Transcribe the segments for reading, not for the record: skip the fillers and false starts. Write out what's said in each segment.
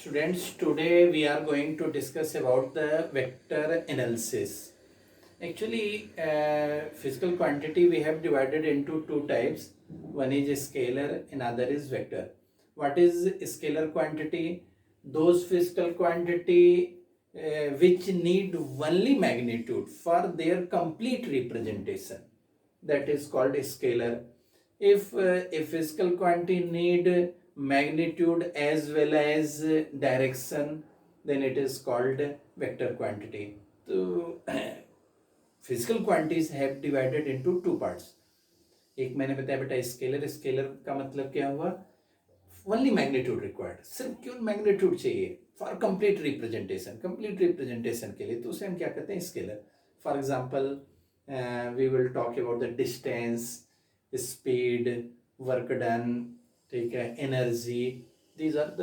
Students, today we are going to discuss about the vector analysis. Actually, physical quantity we have divided into two types. One is scalar, another is vector. What is scalar quantity? Those physical quantity which need only magnitude for their complete representation. That is called scalar. If a physical quantity need magnitude as well as direction, then it is called vector quantity. So physical quantities have divided into two parts. एक मैंने बताया बेटा scalar, scalar का मतलब क्या हुआ? Only magnitude required, सिर्फ क्यों मैग्नीट्यूड चाहिए for complete representation, complete representation के लिए, तो उसे हम क्या कहते हैं? Scalar. For example we will talk about the distance, speed, work done, ठीक है, energy. These are the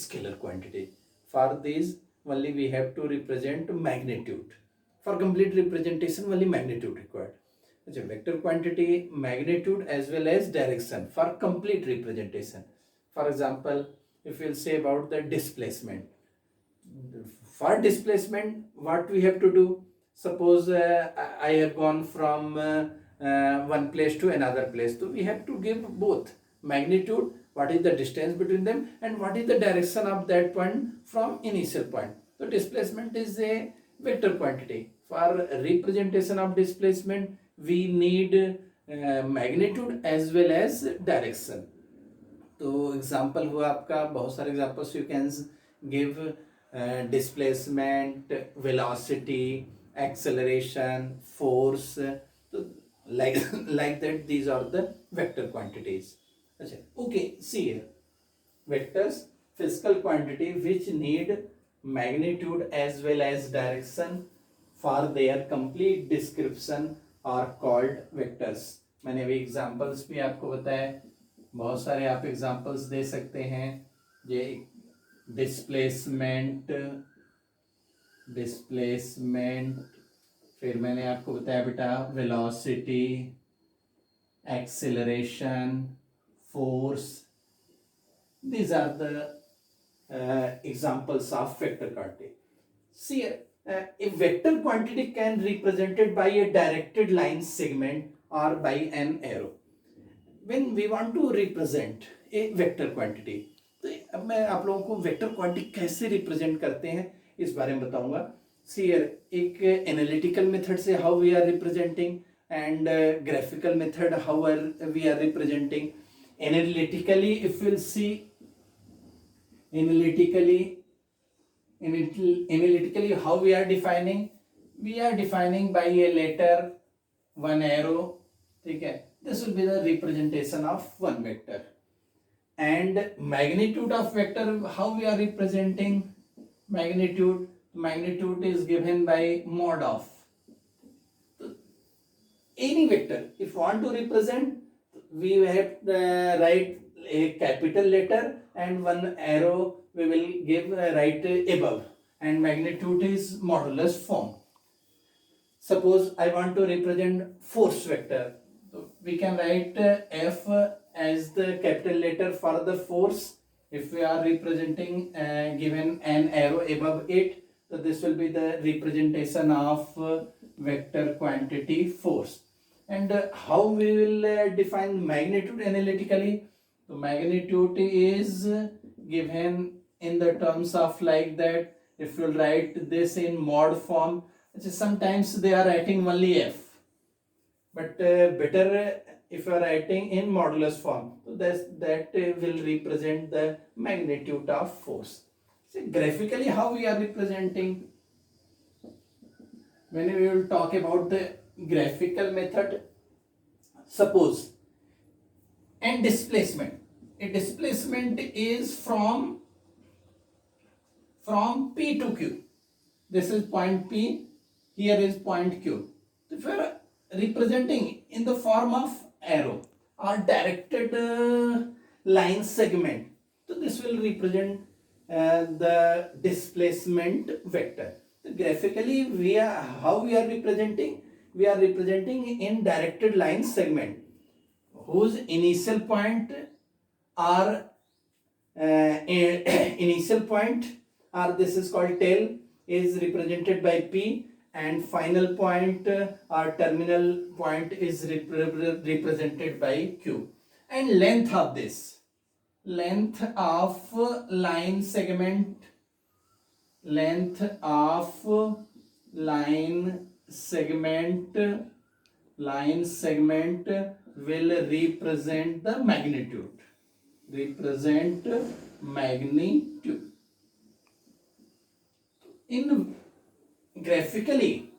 scalar quantity. For these only we have to represent magnitude. For complete representation only magnitude required. अच्छा, vector quantity magnitude as well as direction for complete representation. For example, if we'll say about the displacement. For displacement, what we have to do? Suppose I have gone from one place to another place. So we have to give both magnitude, what is the distance between them, and what is the direction of that point from initial point. So displacement is a vector quantity. For representation of displacement, we need magnitude as well as direction. तो example हुआ आपका, बहुत सारे examples you can give. Displacement, velocity, acceleration, force. तो like that these are the vector quantities. अच्छा, okay, see here, vectors, physical quantity which need magnitude as well as direction for their complete description are called vectors. मैंने अभी examples भी आपको बताया, बहुत सारे आप एग्जाम्पल्स दे सकते हैं. ये डिस्प्लेसमेंट, फिर मैंने आपको बताया बेटा velocity, acceleration, force. These are the examples of vector quantity. See, a vector quantity can represented by a directed line segment or by an arrow. When we want to represent a vector quantity, तो अब मैं आप लोगों को vector quantity कैसे represent करते हैं इस बारे में बताऊंगा. सी हियर, एक एनालिटिकल मेथड से how we are representing and graphical method how we are representing. Analytically, if we'll see, analytically how we are defining? We are defining by a letter, one arrow, ठीक है. This will be the representation of one vector. And magnitude of vector, how we are representing magnitude? Magnitude is given by mod of. Any vector, if you want to represent, we have write a capital letter and one arrow we will give right above, and magnitude is modulus form. Suppose I want to represent force vector, so we can write F as the capital letter for the force. If we are representing given an arrow above it, so this will be the representation of vector quantity force. And how we will define magnitude analytically? So magnitude is given in the terms of like that. If you write this in mod form, sometimes they are writing only F, but better if you are writing in modulus form. So that will represent the magnitude of force. So graphically, how we are representing? When we will talk about the graphical method, suppose and displacement. A displacement is from P to Q. This is point P, here is point Q. If you are representing in the form of arrow or directed line segment, so this will represent the displacement vector. So graphically, how we are representing? We are representing in directed line segment whose initial point are initial point, or this is called tail, is represented by P, and final point or terminal point is represented by Q. And length of this, length of line segment, length of line segment will represent the magnitude, represent magnitude. In graphically,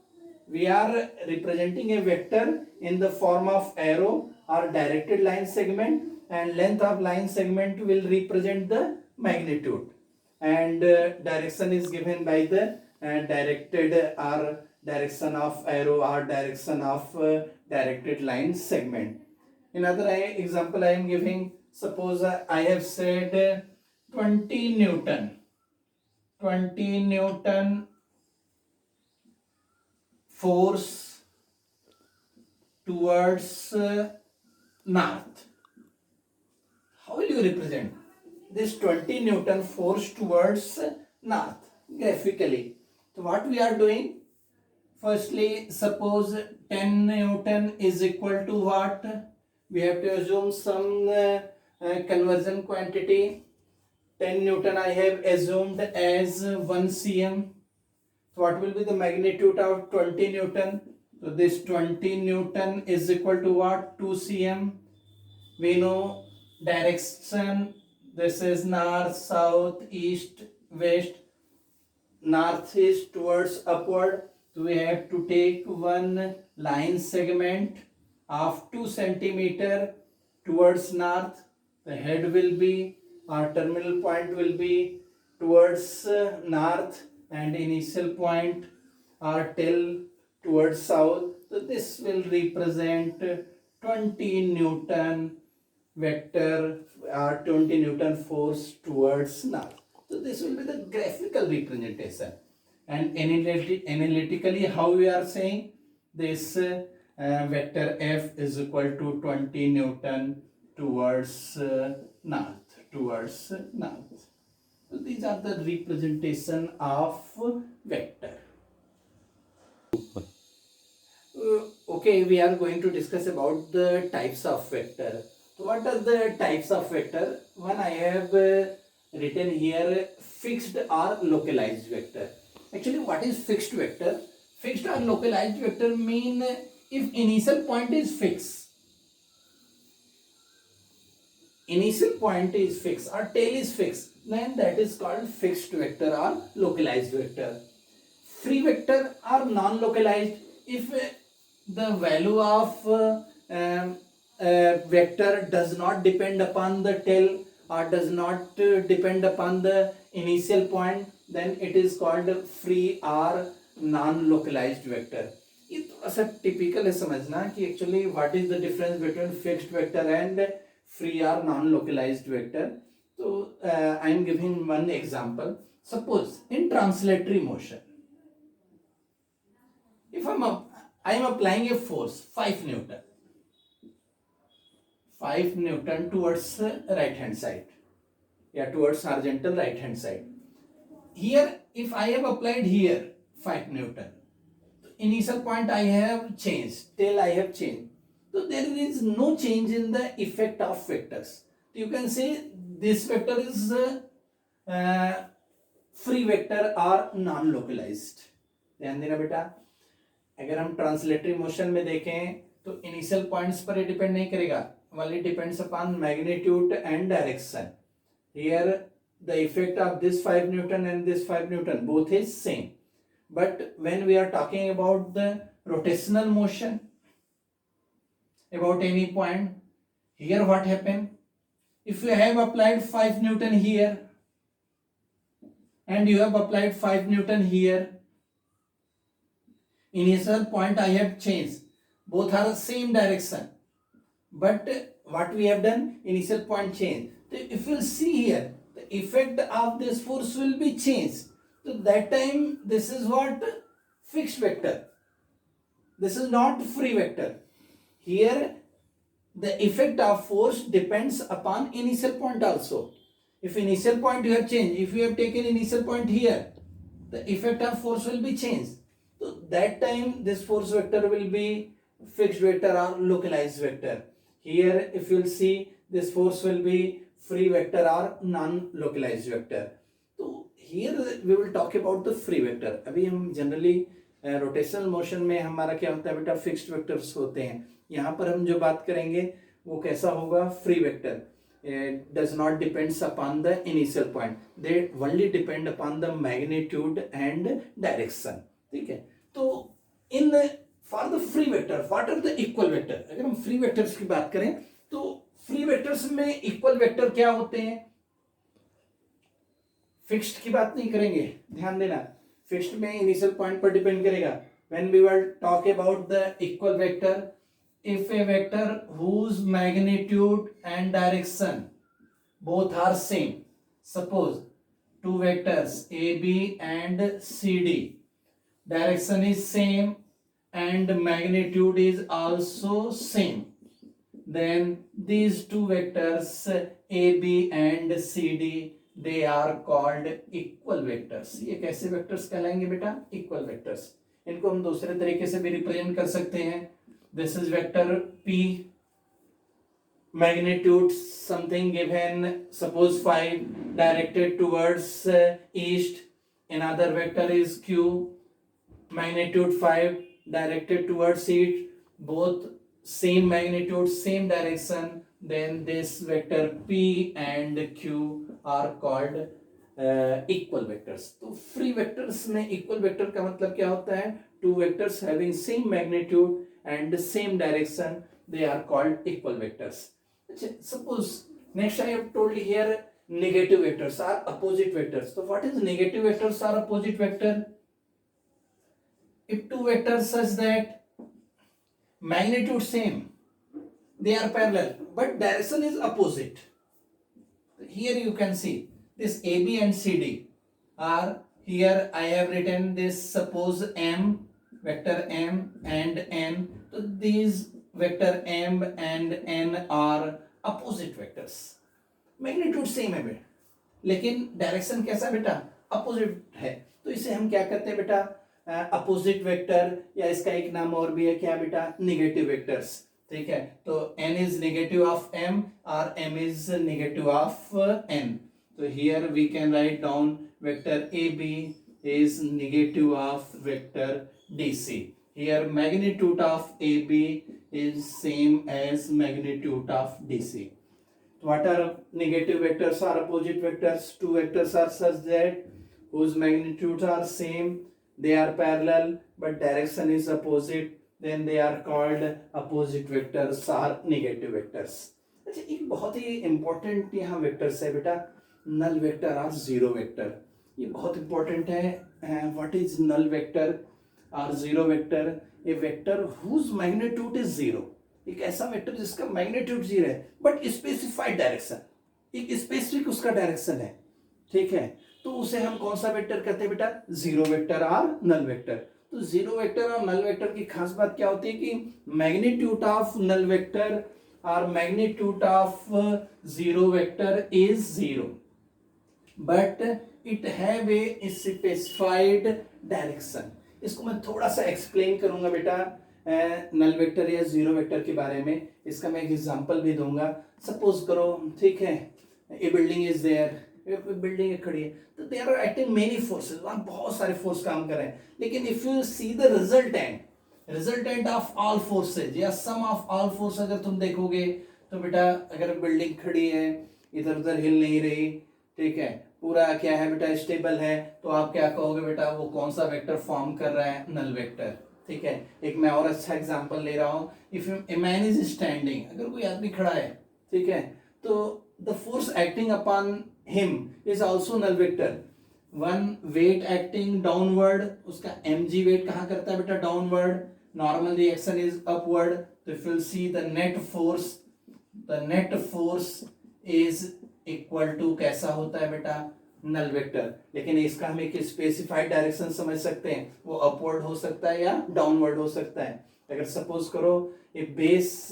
we are representing a vector in the form of arrow or directed line segment, and length of line segment will represent the magnitude, and direction is given by the directed or direction of arrow or direction of directed line segment. Another example I am giving, suppose I have said 20 Newton force towards north. How will you represent this 20 Newton force towards north graphically? So what we are doing, firstly, suppose 10 Newton is equal to what? We have to assume some conversion quantity. 10 Newton I have assumed as 1 cm. So what will be the magnitude of 20 Newton? So this 20 Newton is equal to what? 2 cm. We know direction, this is north, south, east, west. North is towards upward. So we have to take one line segment of 2 centimeter towards north. The head will be, our terminal point will be towards north, and initial point or tail towards south. So this will represent 20 Newton vector or 20 Newton force towards north. So this will be the graphical representation. And analytically, how we are saying this vector F is equal to 20 Newton towards north, towards north. So these are the representation of vector. Okay, we are going to discuss about the types of vector. So what are the types of vector? One I have written here, fixed or localized vector. Actually, what is fixed vector? Fixed or localized vector mean if initial point is fixed, or tail is fixed, then that is called fixed vector or localized vector. Free vector or non-localized, if the value of vector does not depend upon the tail or does not depend upon the initial point, then it is called free or non-localized vector. ये थोड़ा सा typical है समझना कि actually what is the difference between fixed vector and free or non-localized vector. So I am giving one example. Suppose in translatory motion, if I am applying a force 5 Newton towards right hand side, towards horizontal right hand side. Here, if I have applied here 5 Newton, initial point I have changed, tail I have changed. So there is no change in the effect of vectors. You can say this vector is free vector or non-localized. ध्यान देना बेटा, अगर हम translatory motion में देखें तो initial points पर depend नहीं करेगा, only depends upon magnitude and direction. Here the effect of this 5 Newton and this 5 Newton both is same. But when we are talking about the rotational motion, about any point, here what happened? If you have applied 5 Newton here and you have applied 5 Newton here, initial point I have changed, both are the same direction, but what we have done, initial point change. So if you see here, the effect of this force will be changed. So that time this is what? Fixed vector. This is not free vector. Here the effect of force depends upon initial point also. If initial point you have changed, if you have taken initial point here, the effect of force will be changed. So that time this force vector will be fixed vector or localized vector. Here if you'll see, this force will be free vector or non-localized vector. So here we will talk about the free vector. अभी हम generally rotational motion में हमारा क्या होता है बेटा, fixed vectors होते हैं. यहाँ पर हम जो बात करेंगे वो कैसा होगा, free vector. Does not depends upon the initial point, they only depend upon the magnitude and direction. ठीक है. तो in for the free vector what are the equal vector. अगर हम फ्री वेक्टर्स की बात करें तो फ्री वेक्टर्स में इक्वल वेक्टर क्या होते हैं. फिक्स्ड की बात नहीं करेंगे, ध्यान देना. फिक्स्ड में इनिशियल पॉइंट पर डिपेंड करेगा. When we will talk about the equal vector, if a vector whose magnitude and direction both are same, suppose two vectors AB and CD, direction is same and magnitude is also same, then these two vectors AB and CD they are called equal vectors. ये कैसे vectors कहलाएंगे बेटा, equal vectors. इनको हम दूसरे तरीके से भी रिप्रेजेंट कर सकते हैं. This is vector P, magnitude something given, suppose 5 directed towards east. Another vector is Q, magnitude 5 directed towards east. Both same magnitude, same direction. Then this vector P and Q are called equal vectors. तो free vectors में equal vector का मतलब क्या होता है, two vectors having same magnitude and the same direction, they are called equal vectors. Suppose next I have told here negative vectors are opposite vectors. So what is negative vectors or opposite vector? If two vectors such that magnitude same, they are parallel but direction is opposite. Here you can see this AB and CD are, here I have written this, suppose M, vector M and N. So these vector M and N are opposite vectors. Magnitude same है बेटा, लेकिन direction कैसा बेटा, opposite है. तो इसे हम क्या कहते हैं बेटा, अपोजिट वेक्टर, या इसका एक नाम और भी है क्या बेटा, नेगेटिव वेक्टर्स. ठीक है. तो N is negative of M और M is negative of N. So here we can write down vector AB is negative of vector DC. Here magnitude of AB is same as magnitude of DC. What are negative vectors or opposite vectors? Two vectors are such that whose magnitudes are same, they are parallel but direction is opposite, then they are called opposite vectors or negative vectors. अच्छा, एक बहुत ही important यहाँ vectors है बेटा, null vector और zero vector. ये बहुत important है. व्हाट इज नल वेक्टर और zero vector? A vector whose magnitude is zero, एक ऐसा वेक्टर जिसका मैग्नीट्यूड जीरो है बट स्पेसिफाइड डायरेक्शन, एक स्पेसिफिक उसका डायरेक्शन है. ठीक है. तो उसे हम कौन सा वेक्टर कहते हैं बेटा, जीरो वेक्टर और नल वेक्टर. तो जीरो वेक्टर और नल वेक्टर की खास बात क्या होती है कि मैग्नीट्यूड ऑफ नल वेक्टर और magnitude of zero vector is zero but it have a specified direction. इसको मैं थोड़ा सा एक्सप्लेन करूंगा बेटा नल वेक्टर या जीरो वेक्टर के बारे में. इसका मैं एक एग्जांपल भी दूंगा. सपोज करो, ठीक है, a building is there, building खड़ी है, तो there are acting many forces, वहां बहुत सारे फोर्स काम कर रहे हैं. लेकिन if you see the resultant of all forces या सम ऑफ ऑल फोर्स अगर तुम देखोगे तो बेटा, अगर बिल्डिंग खड़ी है, इधर उधर हिल नहीं रही, ठीक है, पूरा क्या है बेटा, स्टेबल है, तो आप क्या कहोगे बेटा, वो कौन सा वेक्टर फॉर्म कर रहा है, नल वेक्टर. ठीक है. एक मैं और अच्छा एग्जांपल ले रहा हूं. If a man is standing, अगर कोई आदमी खड़ा है, ठीक है, तो the force acting upon him is also null vector. One weight acting downward, उसका mg वेट कहां करता है बेटा, downward. Normal reaction is upward. तो if you see the net force is equal to कैसा होता है बेटा, नल वेक्टर. लेकिन इसका हम एक स्पेसिफाइड डायरेक्शन समझ सकते हैं, वो अपवर्ड हो सकता है या डाउनवर्ड हो सकता है. अगर सपोज करो a base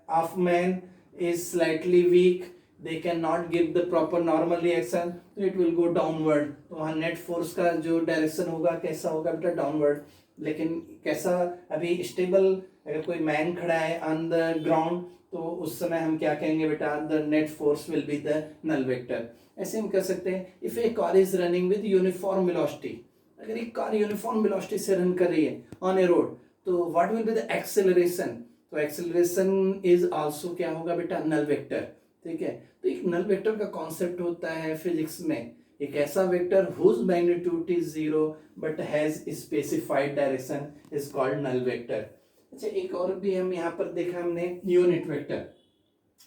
of man is slightly weak, they cannot give the proper normal reaction, so it will go downward. तो वहाँ net force का जो direction होगा कैसा होगा बेटा, downward. लेकिन कैसा, अभी stable अगर कोई man खड़ा है on the ground, तो उस समय हम क्या कहेंगे बेटा, the net force will be the null vector. ऐसे हम कर सकते हैं, if a car is running with uniform velocity, अगर एक कार यूनिफॉर्म वेलोसिटी से रन कर रही है ऑन ए रोड, तो what will be the acceleration, तो एक्सेलरेशन इज आल्सो क्या होगा बेटा, नल वेक्टर. ठीक है, तो एक नल वेक्टर का कॉन्सेप्ट होता है फिजिक्स में, एक ऐसा vector whose magnitude is zero but has specified direction is called null vector. अच्छा, एक और भी हम यहाँ पर देखा हमने, unit vector.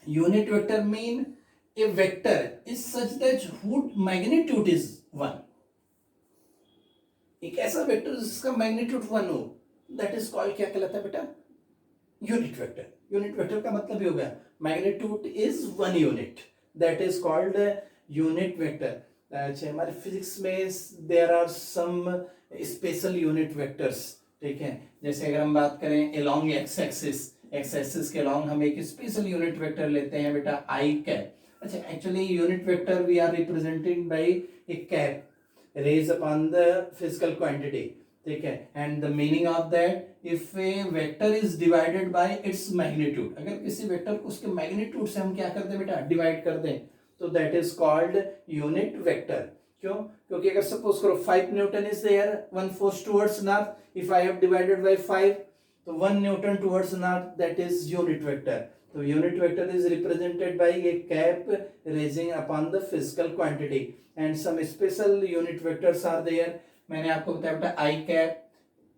Unit vector mean a vector is such that whose magnitude is 1. एक ऐसा वेक्टर जिसका मैग्नीट्यूड 1 हो, दैट इज कॉल्ड, क्या कहलाता है बेटा, यूनिट वेक्टर. यूनिट वेक्टर का मतलब ये हो गया magnitude is 1 unit, that is called unit vector. अच्छा, हमारे फिजिक्स में there are some special unit vectors. ठीक है, जैसे अगर हम बात करें अलोंग एक्स एक्सिस के अलोंग हम एक स्पेशल यूनिट वेक्टर लेते हैं बेटा, आई कैप. अच्छा, actually unit vector we are represented by a cap raised upon the physical quantity. ठीक है, and the meaning of that, if a vector is divided by its magnitude, अगर किसी vector को उसके मैग्नीट्यूड से हम क्या कर दें बेटा, डिवाइड कर दें, तो that is called unit vector. क्यों? क्योंकि अगर सपोज करो 5 newton is there, 1 force towards north, if I have divided by 5, तो 1 newton towards north, that is unit vector. So unit vector is represented by a cap raising upon the physical quantity, and some special unit vectors are there. मैंने आपको बताया बेटा I cap,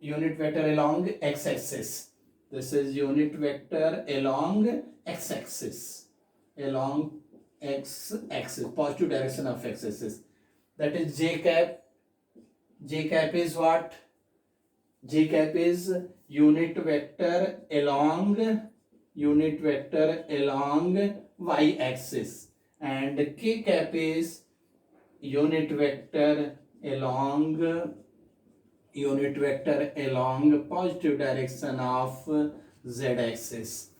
unit vector along x axis. This is unit vector along x axis, along x axis, positive direction of x axis. That is J cap. J cap is what? J cap is unit vector along y axis, and k cap is unit vector along positive direction of z axis.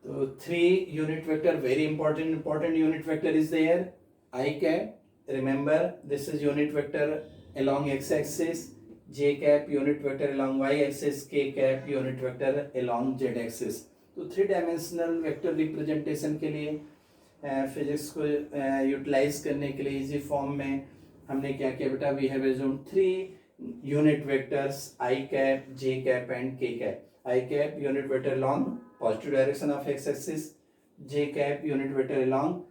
So 3 unit vector, very important unit vector is there. I cap, remember this is unit vector along x axis, j cap unit vector along y axis, k cap unit vector along z axis. तो 3 dimensional vector representation के लिए physics को utilise करने के लिए easy form में हमने क्या किया बेटा, we have assumed 3 unit vectors, I cap, J cap and K cap. I cap unit vector along positive direction of x axis, j cap unit vector along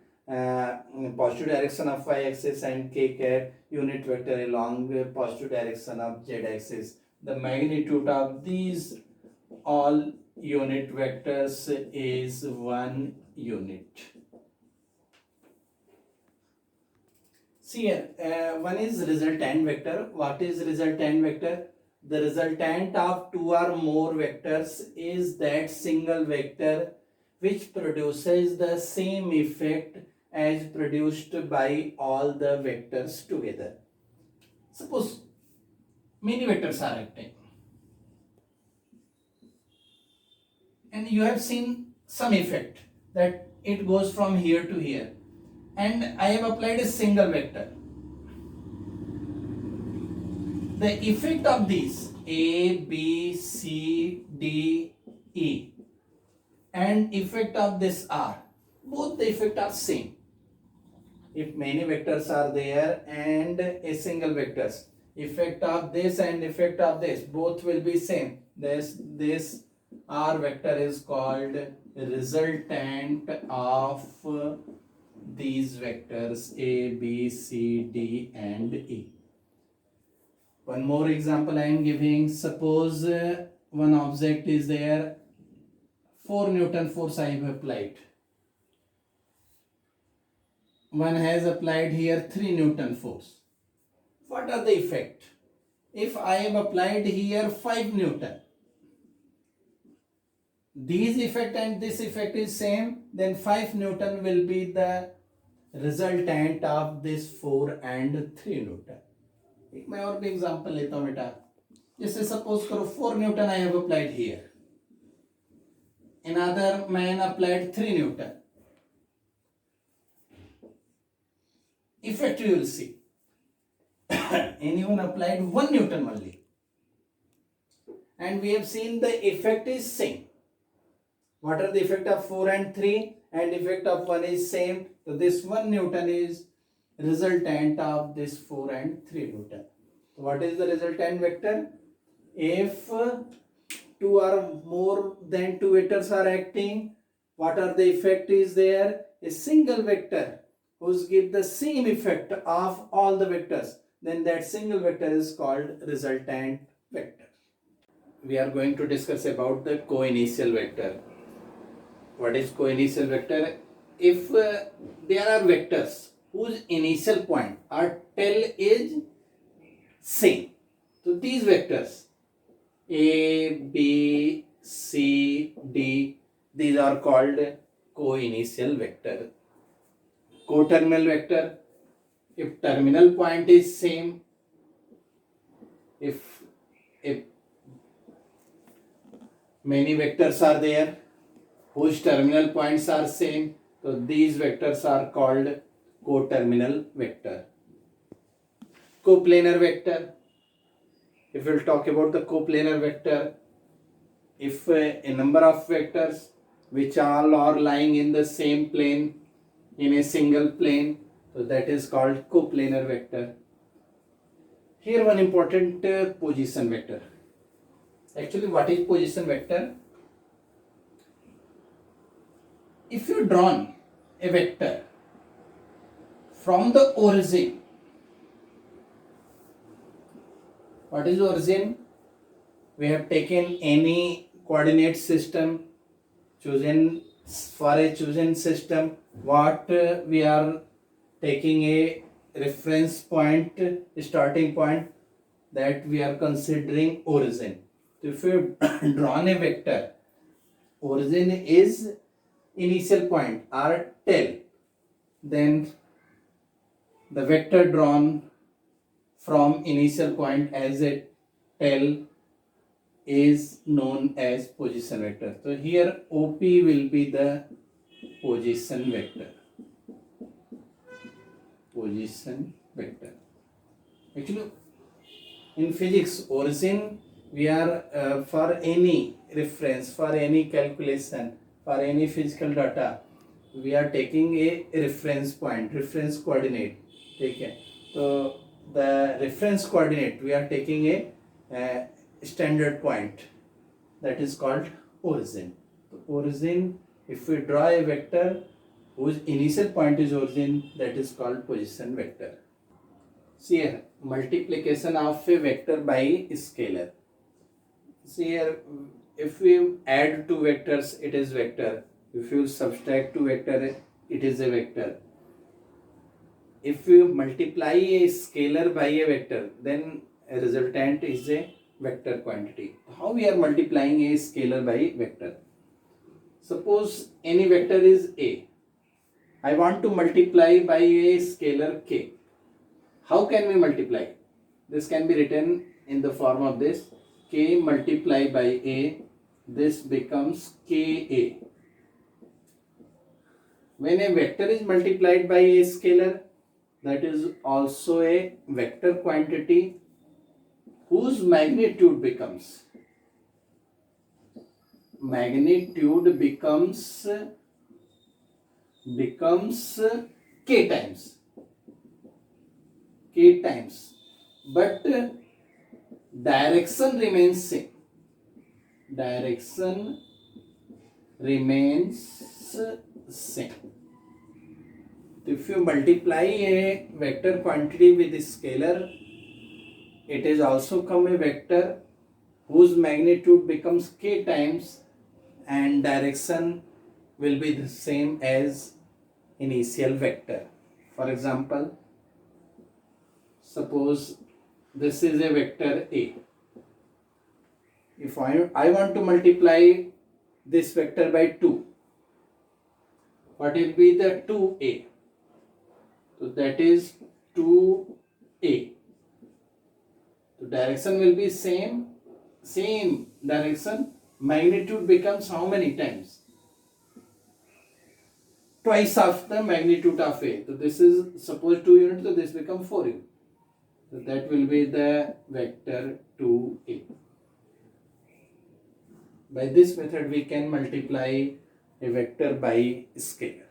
positive direction of y axis, and k cap unit vector along positive direction of z axis. The magnitude of these all unit vectors is 1 unit. See here, one is resultant vector. What is resultant vector? The resultant of 2 or more vectors is that single vector which produces the same effect as produced by all the vectors together. Suppose many vectors are acting, and you have seen some effect that it goes from here to here, and I have applied a single vector. The effect of these A, B, C, D, E and effect of this R, both the effect are same. If many vectors are there and a single vectors, effect of this and effect of this both will be same. This R vector is called resultant of these vectors A, B, C, D and E. One more example I am giving. Suppose one object is there, 4 Newton force I have applied. One has applied here 3 Newton force. What are the effect? If I have applied here 5 Newton, these effect and this effect is same, then 5 Newton will be the resultant of this 4 and 3 Newton. एक मैं और भी example लेता हूं बेटा. जैसे suppose करो 4 Newton I have applied here, another man applied 3 Newton. effect you will see. Anyone applied 1 Newton only. And we have seen the effect is same. What are the effect of 4 and 3? And effect of 1 is same. So this 1 Newton is resultant of this 4 and 3 Newton. So what is the resultant vector? If 2 or more than 2 vectors are acting, what are the effect is there? A single vector who's give the same effect of all the vectors, then that single vector is called resultant vector. We are going to discuss about the co-initial vector. What is co-initial vector? If there are vectors whose initial point or tail is same, so these vectors A, B, C, D, these are called co-initial vector. Co-terminal vector, if terminal point is same, if many vectors are there whose terminal points are same, so these vectors are called co-terminal vector. Coplanar vector, if we'll talk about the coplanar vector, if a number of vectors which all are lying in the same plane, in a single plane, so that is called coplanar vector. Here one important position vector. Actually, what is position vector? If you draw a vector from the origin, what is origin? We have taken any coordinate system, chosen for a chosen system, what we are taking a reference point, starting point, that we are considering origin. So if you drawn a vector, origin is initial point or tail, then the vector drawn from initial point as a tail is known as position vector. So here OP will be the position vector. Position vector. Actually, in physics, origin, we are for any reference, for any calculation, for any physical data, we are taking a reference point, reference coordinate. Okay. So the reference coordinate, we are taking a standard point, that is called origin. So origin, if we draw a vector whose initial point is origin, that is called position vector. See here, multiplication of a vector by a scalar. See here, if we add two vectors, it is vector. If you subtract two vectors, it is a vector. If you multiply a scalar by a vector, then a resultant is a vector quantity. How we are multiplying a scalar by vector? Suppose any vector is A. I want to multiply by a scalar K. How can we multiply? This can be written in the form of this: K multiplied by A, this becomes Ka. When a vector is multiplied by a scalar, that is also a vector quantity whose magnitude becomes k times, but direction remains same. Direction remains same. If you multiply a vector quantity with a scalar, it is also come a vector whose magnitude becomes k times and direction will be the same as initial vector. For example, suppose this is a vector A. If I want to multiply this vector by 2, what will be the 2A? So that is 2A. So direction will be same direction. Magnitude becomes how many times? twice of the magnitude of A. So this is suppose 2 units, so this become 4 units. So that will be the vector 2A. By this method we can multiply a vector by scalar.